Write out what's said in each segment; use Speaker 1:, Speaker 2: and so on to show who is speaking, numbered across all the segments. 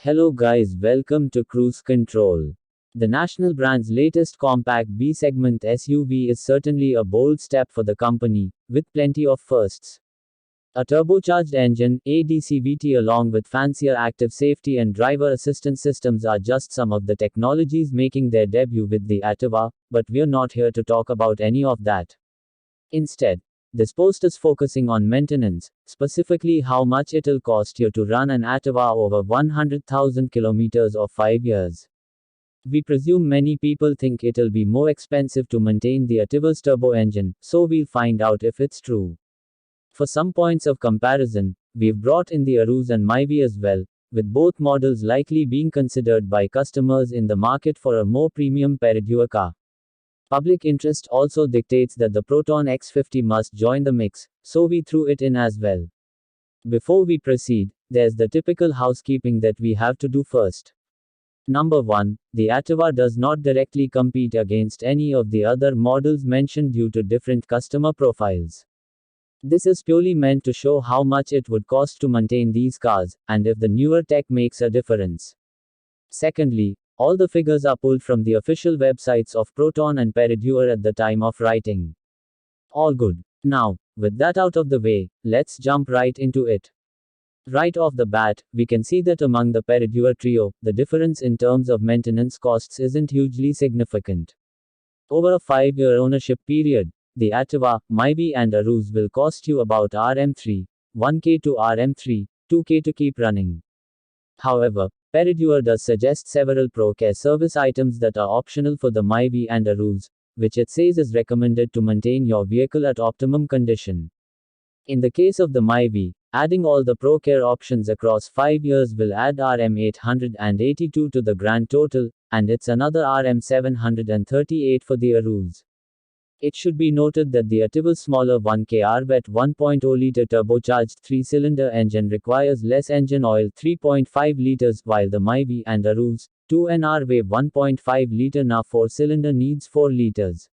Speaker 1: Hello guys, welcome to Cruise Control. The national brand's latest compact B-segment SUV is certainly a bold step for the company, with plenty of firsts. A turbocharged engine, a D-CVT along with fancier active safety and driver assistance systems are just some of the technologies making their debut with the Ativa, but we're not here to talk about any of that. Instead, this post is focusing on maintenance, specifically how much it'll cost you to run an Ativa over 100,000 kilometers or 5 years. We presume many people think it'll be more expensive to maintain the Ativa's turbo engine, so we'll find out if it's true. For some points of comparison, we've brought in the Aruz and Myvi as well, with both models likely being considered by customers in the market for a more premium Perodua car. Public interest also dictates that the Proton X50 must join the mix, so we threw it in as well. Before we proceed, there's the typical housekeeping that we have to do first. Number 1, the Ativa does not directly compete against any of the other models mentioned due to different customer profiles. This is purely meant to show how much it would cost to maintain these cars, and if the newer tech makes a difference. Secondly, all the figures are pulled from the official websites of Proton and Perodua at the time of writing. All good. Now, with that out of the way, let's jump right into it. Right off the bat, we can see that among the Perodua trio, the difference in terms of maintenance costs isn't hugely significant. Over a 5-year ownership period, the Ativa, Myvi and Aruz will cost you about Rm3, 1k to Rm3, 2k to keep running. However, Perodua does suggest several Pro Care service items that are optional for the Myvi and Aruz, which it says is recommended to maintain your vehicle at optimum condition. In the case of the Myvi, adding all the Pro Care options across 5 years will add Rm882 to the grand total, and it's another Rm738 for the Aruz. It should be noted that the Ativa's smaller 1K RVET 1.0-liter turbocharged 3-cylinder engine requires less engine oil 3.5 liters, while the Myvi and Aruz 2NR 1.5-liter na 4-cylinder needs 4 liters.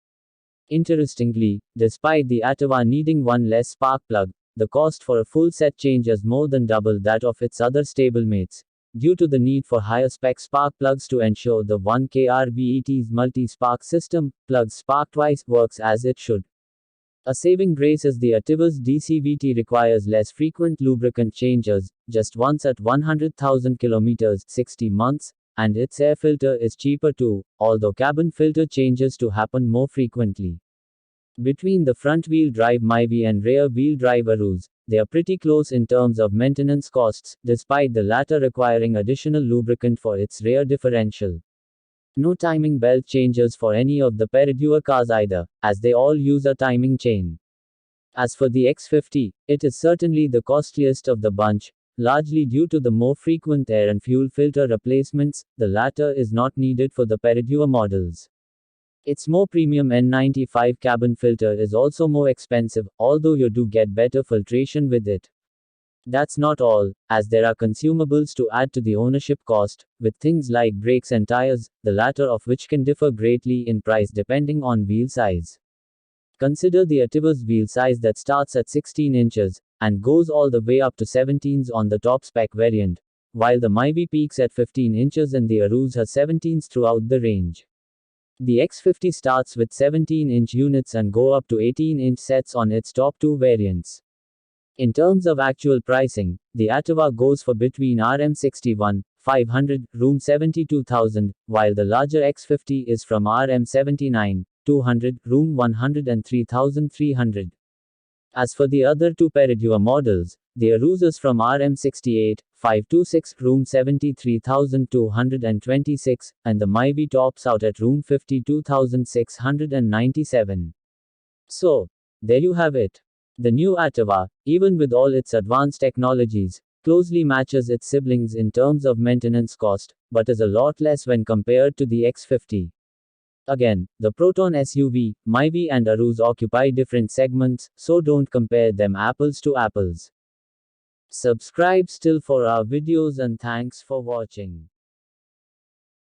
Speaker 1: Interestingly, despite the Ativa needing one less spark plug, the cost for a full set change is more than double that of its other stablemates, due to the need for higher spec spark plugs to ensure the 1K RVET's multi-spark system, plugs spark twice, works as it should. A saving grace is the Ativa's D-CVT requires less frequent lubricant changes, just once at 100,000 kilometers, 60 months, and its air filter is cheaper too, although cabin filter changes to happen more frequently. Between the front-wheel drive Myvi and rear-wheel drive Aruz, they are pretty close in terms of maintenance costs, despite the latter requiring additional lubricant for its rear differential. No timing belt changes for any of the Perodua cars either, as they all use a timing chain. As for the X50, it is certainly the costliest of the bunch, largely due to the more frequent air and fuel filter replacements. The latter is not needed for the Perodua models. Its more premium N95 cabin filter is also more expensive, although you do get better filtration with it. That's not all, as there are consumables to add to the ownership cost, with things like brakes and tires, the latter of which can differ greatly in price depending on wheel size. Consider the Ativa's wheel size that starts at 16 inches, and goes all the way up to 17s on the top spec variant, while the Myvi peaks at 15 inches and the Aruz has 17s throughout the range. The X50 starts with 17-inch units and go up to 18-inch sets on its top two variants. In terms of actual pricing, the Ativa goes for between Rm61,500, room 72,000, while the larger X50 is from Rm79,200, room 103,300. As for the other two Perodua models, the Aruz is from Rm68,526, room 73,226, and the Myvi tops out at room 52,697. So, there you have it. The new Ativa, even with all its advanced technologies, closely matches its siblings in terms of maintenance cost, but is a lot less when compared to the X50. Again, the Proton SUV, Myvi and Aruz occupy different segments, so don't compare them apples to apples. Subscribe still for our videos and thanks for watching.